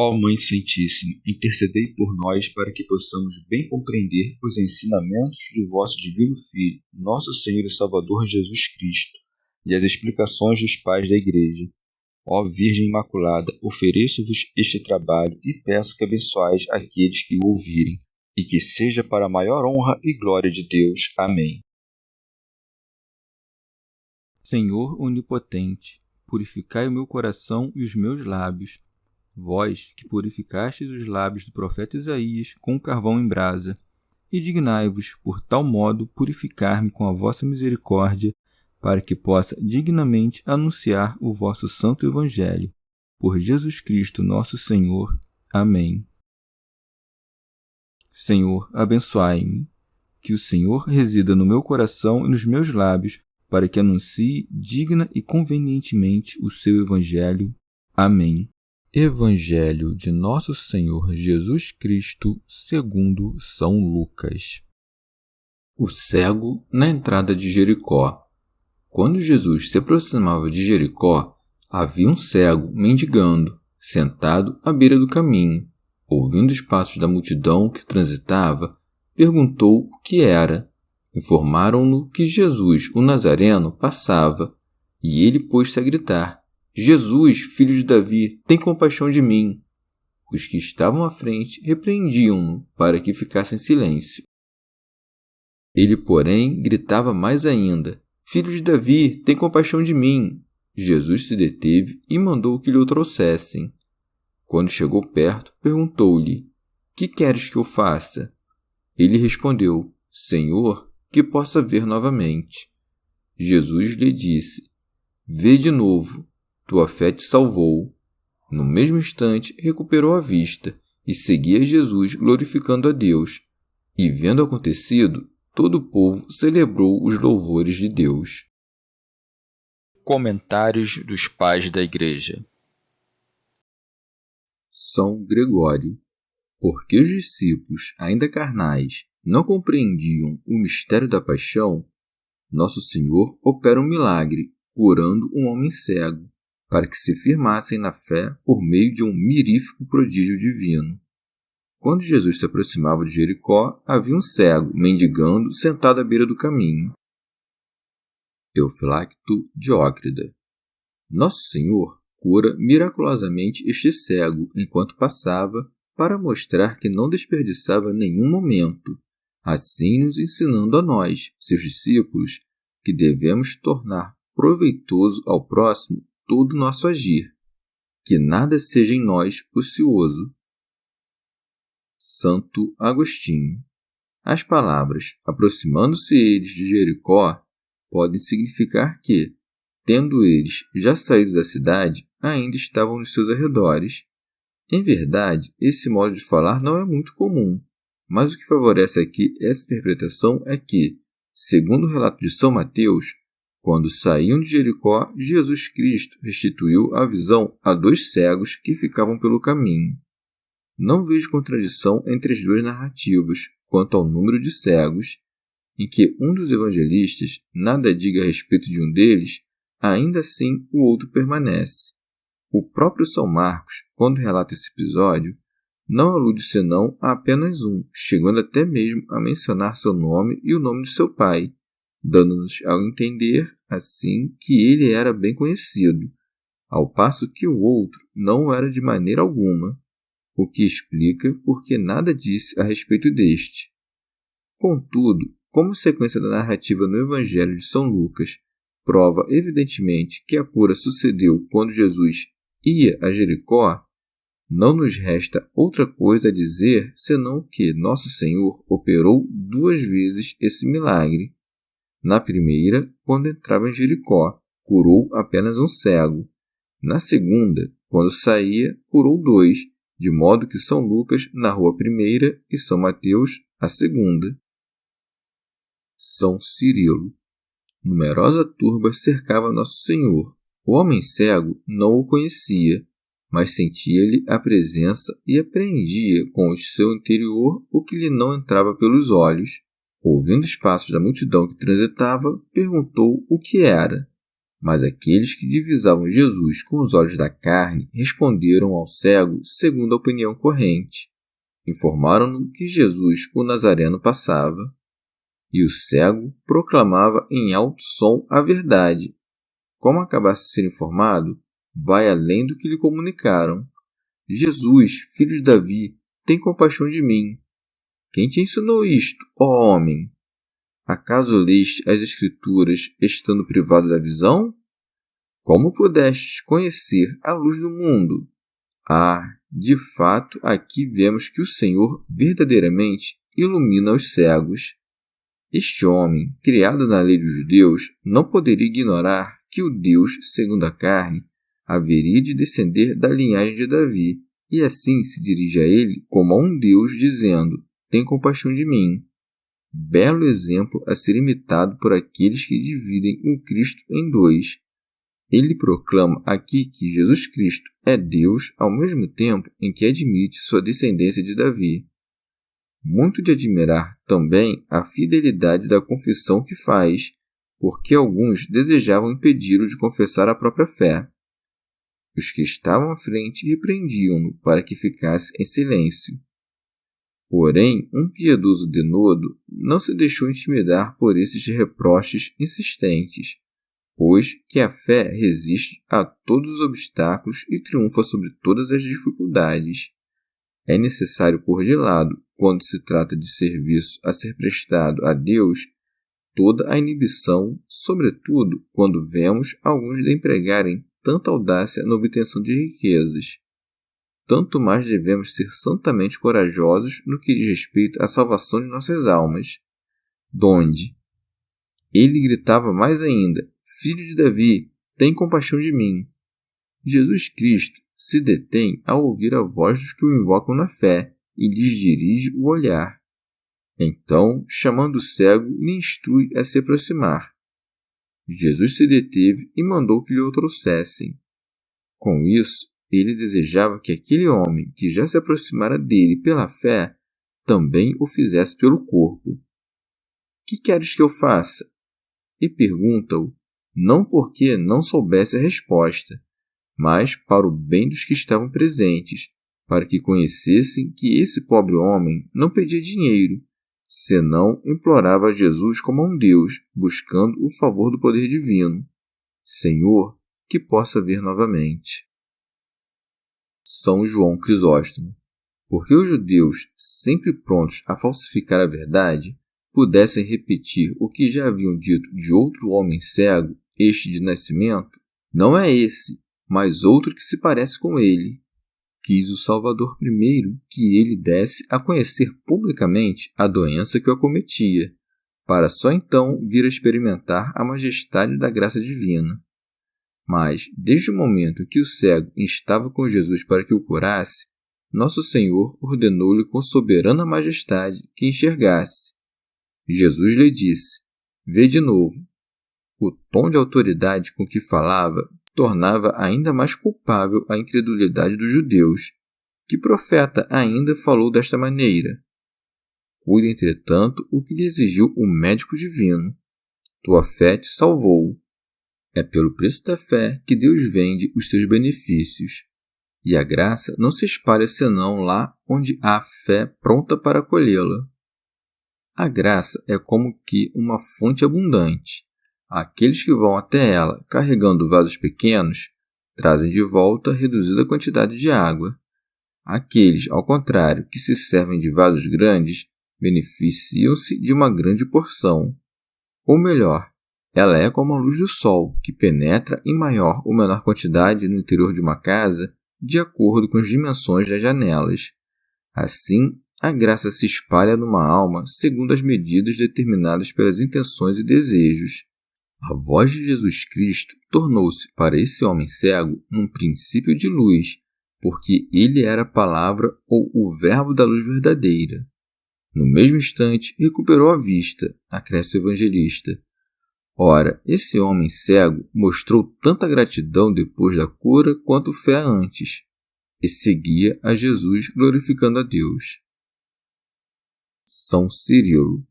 Ó Mãe Santíssima, intercedei por nós para que possamos bem compreender os ensinamentos de vosso Divino Filho, nosso Senhor e Salvador Jesus Cristo, e as explicações dos pais da Igreja. Ó Virgem Imaculada, ofereço-vos este trabalho e peço que abençoais aqueles que o ouvirem, e que seja para a maior honra e glória de Deus. Amém. Senhor onipotente, purificai o meu coração e os meus lábios. Vós, que purificastes os lábios do profeta Isaías com carvão em brasa, e dignai-vos, por tal modo, purificar-me com a vossa misericórdia, para que possa dignamente anunciar o vosso santo Evangelho. Por Jesus Cristo nosso Senhor. Amém. Senhor, abençoai-me. Que o Senhor resida no meu coração e nos meus lábios, para que anuncie digna e convenientemente o seu Evangelho. Amém. Evangelho de Nosso Senhor Jesus Cristo segundo São Lucas. O cego na entrada de Jericó. Quando Jesus se aproximava de Jericó, havia um cego mendigando, sentado à beira do caminho. Ouvindo os passos da multidão que transitava, perguntou o que era. Informaram-no que Jesus, o Nazareno, passava, e ele pôs-se a gritar: Jesus, filho de Davi, tem compaixão de mim. Os que estavam à frente repreendiam-no para que ficasse em silêncio. Ele, porém, gritava mais ainda: Filho de Davi, tem compaixão de mim. Jesus se deteve e mandou que lhe o trouxessem. Quando chegou perto, perguntou-lhe: Que queres que eu faça? Ele respondeu: Senhor, que possa ver novamente. Jesus lhe disse: Vê de novo. Tua fé te salvou. No mesmo instante, recuperou a vista e seguia Jesus glorificando a Deus. E, vendo acontecido, todo o povo celebrou os louvores de Deus. Comentários dos Pais da Igreja. São Gregório. Porque os discípulos, ainda carnais, não compreendiam o mistério da paixão, Nosso Senhor opera um milagre, curando um homem cego, para que se firmassem na fé por meio de um mirífico prodígio divino. Quando Jesus se aproximava de Jericó, havia um cego, mendigando, sentado à beira do caminho. Teofilacto Diócrida. Nosso Senhor cura miraculosamente este cego enquanto passava, para mostrar que não desperdiçava nenhum momento, assim nos ensinando a nós, seus discípulos, que devemos tornar proveitoso ao próximo todo o nosso agir, que nada seja em nós ocioso. Santo Agostinho. As palavras aproximando-se eles de Jericó podem significar que, tendo eles já saído da cidade, ainda estavam nos seus arredores. Em verdade, esse modo de falar não é muito comum, mas o que favorece aqui essa interpretação é que, segundo o relato de São Mateus, quando saíam de Jericó, Jesus Cristo restituiu a visão a 2 cegos que ficavam pelo caminho. Não vejo contradição entre as 2 narrativas quanto ao número de cegos, em que um dos evangelistas nada diga a respeito de um deles, ainda assim o outro permanece. O próprio São Marcos, quando relata esse episódio, não alude senão a apenas um, chegando até mesmo a mencionar seu nome e o nome de seu pai, dando-nos ao entender, assim, que ele era bem conhecido, ao passo que o outro não o era de maneira alguma, o que explica porque nada disse a respeito deste. Contudo, como sequência da narrativa no Evangelho de São Lucas prova evidentemente que a cura sucedeu quando Jesus ia a Jericó, não nos resta outra coisa a dizer senão que Nosso Senhor operou 2 vezes esse milagre. Na primeira, quando entrava em Jericó, curou apenas um cego. Na segunda, quando saía, curou 2, de modo que São Lucas narrou a primeira e São Mateus a segunda. São Cirilo. Numerosa turba cercava Nosso Senhor. O homem cego não o conhecia, mas sentia-lhe a presença e apreendia com o seu interior o que lhe não entrava pelos olhos. Ouvindo os passos da multidão que transitava, perguntou o que era. Mas aqueles que divisavam Jesus com os olhos da carne responderam ao cego segundo a opinião corrente. Informaram-no que Jesus, o Nazareno, passava. E o cego proclamava em alto som a verdade. Como acabasse de ser informado, vai além do que lhe comunicaram. Jesus, filho de Davi, tem compaixão de mim. Quem te ensinou isto, ó homem? Acaso leste as Escrituras estando privado da visão? Como pudestes conhecer a luz do mundo? De fato, aqui vemos que o Senhor verdadeiramente ilumina os cegos. Este homem, criado na lei dos judeus, não poderia ignorar que o Deus, segundo a carne, haveria de descender da linhagem de Davi, e assim se dirige a ele como a um Deus, dizendo: tem compaixão de mim. Belo exemplo a ser imitado por aqueles que dividem o Cristo em dois. Ele proclama aqui que Jesus Cristo é Deus ao mesmo tempo em que admite sua descendência de Davi. Muito de admirar também a fidelidade da confissão que faz, porque alguns desejavam impedi-lo de confessar a própria fé. Os que estavam à frente repreendiam-no para que ficasse em silêncio. Porém, um piedoso Denodo não se deixou intimidar por esses reproches insistentes, pois que a fé resiste a todos os obstáculos e triunfa sobre todas as dificuldades. É necessário pôr de lado, quando se trata de serviço a ser prestado a Deus, toda a inibição, sobretudo quando vemos alguns empregarem tanta audácia na obtenção de riquezas. Tanto mais devemos ser santamente corajosos no que diz respeito à salvação de nossas almas. Donde? Ele gritava mais ainda: Filho de Davi, tem compaixão de mim. Jesus Cristo se detém ao ouvir a voz dos que o invocam na fé e lhes dirige o olhar. Então, chamando o cego, lhe instrui a se aproximar. Jesus se deteve e mandou que lhe o trouxessem. Com isso, ele desejava que aquele homem que já se aproximara dele pela fé também o fizesse pelo corpo. Que queres que eu faça? E pergunta-o, não porque não soubesse a resposta, mas para o bem dos que estavam presentes, para que conhecessem que esse pobre homem não pedia dinheiro, senão implorava a Jesus como a um Deus, buscando o favor do poder divino. Senhor, que possa ver novamente. São João Crisóstomo. Porque os judeus, sempre prontos a falsificar a verdade, pudessem repetir o que já haviam dito de outro homem cego, este de nascimento, não é esse, mas outro que se parece com ele. Quis o Salvador primeiro que ele desse a conhecer publicamente a doença que o acometia, para só então vir a experimentar a majestade da graça divina. Mas, desde o momento em que o cego instava com Jesus para que o curasse, Nosso Senhor ordenou-lhe com soberana majestade que enxergasse. Jesus lhe disse: Vê de novo. O tom de autoridade com que falava tornava ainda mais culpável a incredulidade dos judeus. Que profeta ainda falou desta maneira? Cuide, entretanto, o que lhe exigiu o médico divino. Tua fé te salvou. É pelo preço da fé que Deus vende os seus benefícios. E a graça não se espalha senão lá onde há fé pronta para colhê-la. A graça é como que uma fonte abundante. Aqueles que vão até ela carregando vasos pequenos trazem de volta reduzida quantidade de água. Aqueles, ao contrário, que se servem de vasos grandes, beneficiam-se de uma grande porção. Ou melhor, ela é como a luz do sol, que penetra em maior ou menor quantidade no interior de uma casa, de acordo com as dimensões das janelas. Assim, a graça se espalha numa alma segundo as medidas determinadas pelas intenções e desejos. A voz de Jesus Cristo tornou-se para esse homem cego um princípio de luz, porque ele era a palavra ou o verbo da luz verdadeira. No mesmo instante, recuperou a vista, acresce o evangelista. Ora, esse homem cego mostrou tanta gratidão depois da cura quanto fé antes, e seguia a Jesus glorificando a Deus. São Cirilo.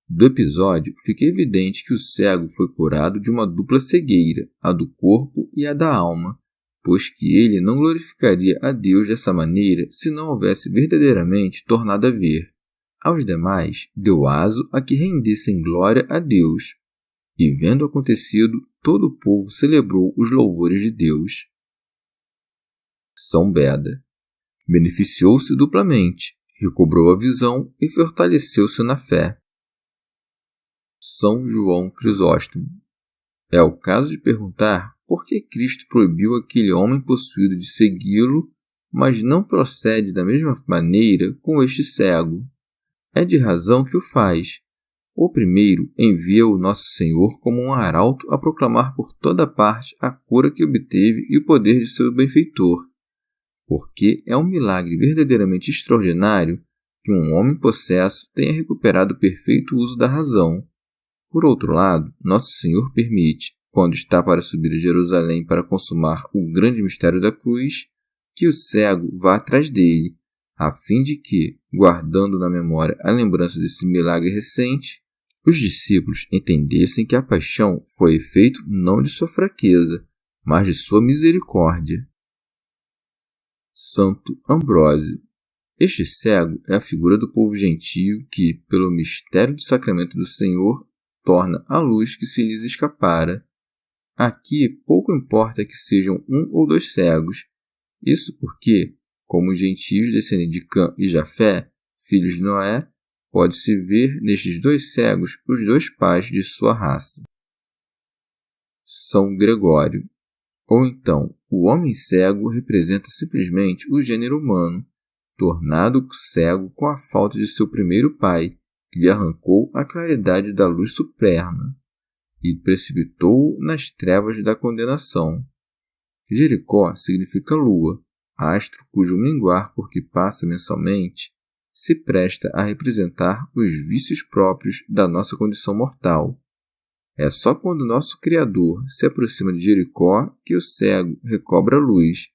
Do episódio, fica evidente que o cego foi curado de uma dupla cegueira, a do corpo e a da alma, pois que ele não glorificaria a Deus dessa maneira se não houvesse verdadeiramente tornado a ver. Aos demais, deu aso a que rendessem glória a Deus. E vendo acontecido, todo o povo celebrou os louvores de Deus. São Beda beneficiou-se duplamente, recobrou a visão e fortaleceu-se na fé. São João Crisóstomo. É o caso de perguntar por que Cristo proibiu aquele homem possuído de segui-lo, mas não procede da mesma maneira com este cego. É de razão que o faz. O primeiro envia o nosso Senhor como um arauto a proclamar por toda parte a cura que obteve e o poder de seu benfeitor, porque é um milagre verdadeiramente extraordinário que um homem possesso tenha recuperado o perfeito uso da razão. Por outro lado, nosso Senhor permite, quando está para subir a Jerusalém para consumar o grande mistério da cruz, que o cego vá atrás dele, a fim de que, guardando na memória a lembrança desse milagre recente, os discípulos entendessem que a paixão foi efeito não de sua fraqueza, mas de sua misericórdia. Santo Ambrósio. Este cego é a figura do povo gentio que, pelo mistério do sacramento do Senhor, torna a luz que se lhes escapara. Aqui pouco importa que sejam um ou dois cegos. Isso porque, como os gentios descendentes de Cã e Jafé, filhos de Noé, pode-se ver nestes dois cegos os dois pais de sua raça. São Gregório. Ou então, o homem cego representa simplesmente o gênero humano, tornado cego com a falta de seu primeiro pai, que lhe arrancou a claridade da luz suprema e precipitou-o nas trevas da condenação. Jericó significa lua, astro cujo minguar por que passa mensalmente se presta a representar os vícios próprios da nossa condição mortal. É só quando nosso Criador se aproxima de Jericó que o cego recobra a luz,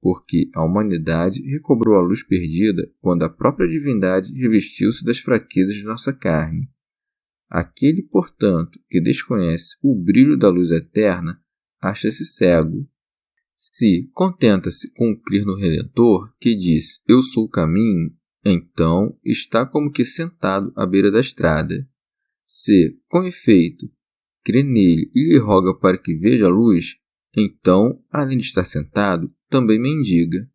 porque a humanidade recobrou a luz perdida quando a própria divindade revestiu-se das fraquezas de nossa carne. Aquele, portanto, que desconhece o brilho da luz eterna, acha-se cego. Se contenta-se com crer no Redentor, que diz, eu sou o caminho, então está como que sentado à beira da estrada. Se, com efeito, crê nele e lhe roga para que veja a luz, então, além de estar sentado, também mendiga.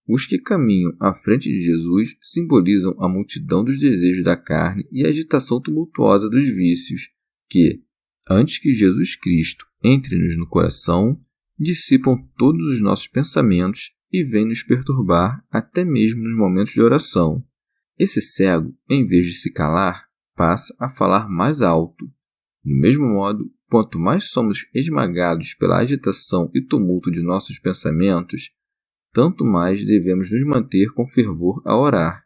Os que caminham à frente de Jesus simbolizam a multidão dos desejos da carne e a agitação tumultuosa dos vícios, que, antes que Jesus Cristo entre-nos no coração, dissipam todos os nossos pensamentos e vêm nos perturbar até mesmo nos momentos de oração. Esse cego, em vez de se calar, passa a falar mais alto. Do mesmo modo, quanto mais somos esmagados pela agitação e tumulto de nossos pensamentos, tanto mais devemos nos manter com fervor a orar.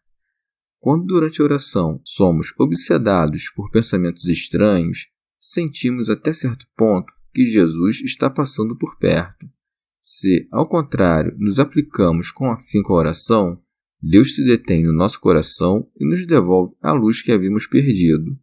Quando durante a oração somos obsedados por pensamentos estranhos, sentimos até certo ponto que Jesus está passando por perto. Se, ao contrário, nos aplicamos com afinco à oração, Deus se detém no nosso coração e nos devolve a luz que havíamos perdido.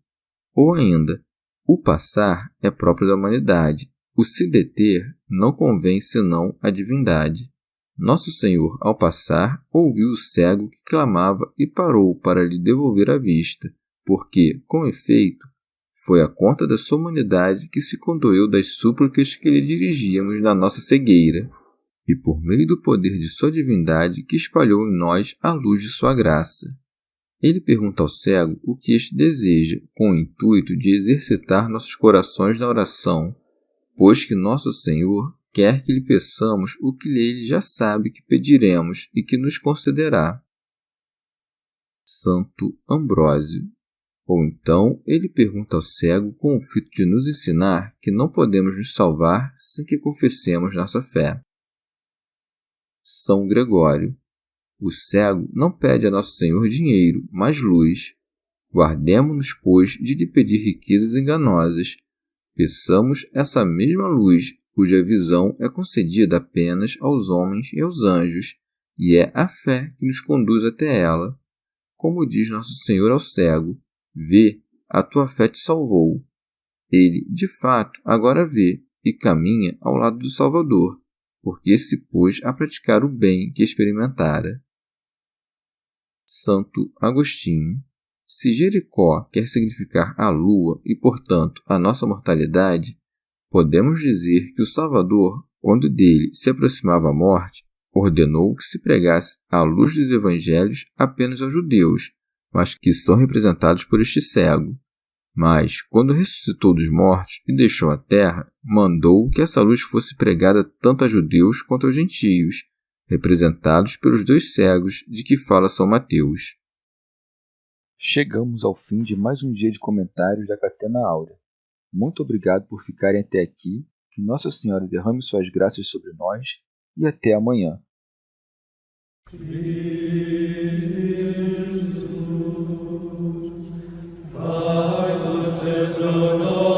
Ou ainda, o passar é próprio da humanidade, o se deter não convém senão à divindade. Nosso Senhor, ao passar, ouviu o cego que clamava e parou para lhe devolver a vista, porque, com efeito, foi a conta da sua humanidade que se condoeu das súplicas que lhe dirigíamos na nossa cegueira, e por meio do poder de sua divindade que espalhou em nós a luz de sua graça. Ele pergunta ao cego o que este deseja, com o intuito de exercitar nossos corações na oração, pois que nosso Senhor quer que lhe peçamos o que ele já sabe que pediremos e que nos concederá. Santo Ambrósio. Ou então, ele pergunta ao cego com o fito de nos ensinar que não podemos nos salvar sem que confessemos nossa fé. São Gregório. O cego não pede a Nosso Senhor dinheiro, mas luz. Guardemo-nos, pois, de lhe pedir riquezas enganosas. Peçamos essa mesma luz, cuja visão é concedida apenas aos homens e aos anjos, e é a fé que nos conduz até ela. Como diz Nosso Senhor ao cego, vê a tua fé te salvou. Ele, de fato, agora vê e caminha ao lado do Salvador, porque se pôs a praticar o bem que experimentara. Santo Agostinho. Se Jericó quer significar a lua e, portanto, a nossa mortalidade, podemos dizer que o Salvador, quando dele se aproximava a morte, ordenou que se pregasse a luz dos evangelhos apenas aos judeus, mas que são representados por este cego. Mas, quando ressuscitou dos mortos e deixou a terra, mandou que essa luz fosse pregada tanto a judeus quanto aos gentios, representados pelos 2 cegos de que fala São Mateus. Chegamos ao fim de mais um dia de comentários da Catena Áurea. Muito obrigado por ficarem até aqui, que Nossa Senhora derrame suas graças sobre nós e até amanhã. Jesus,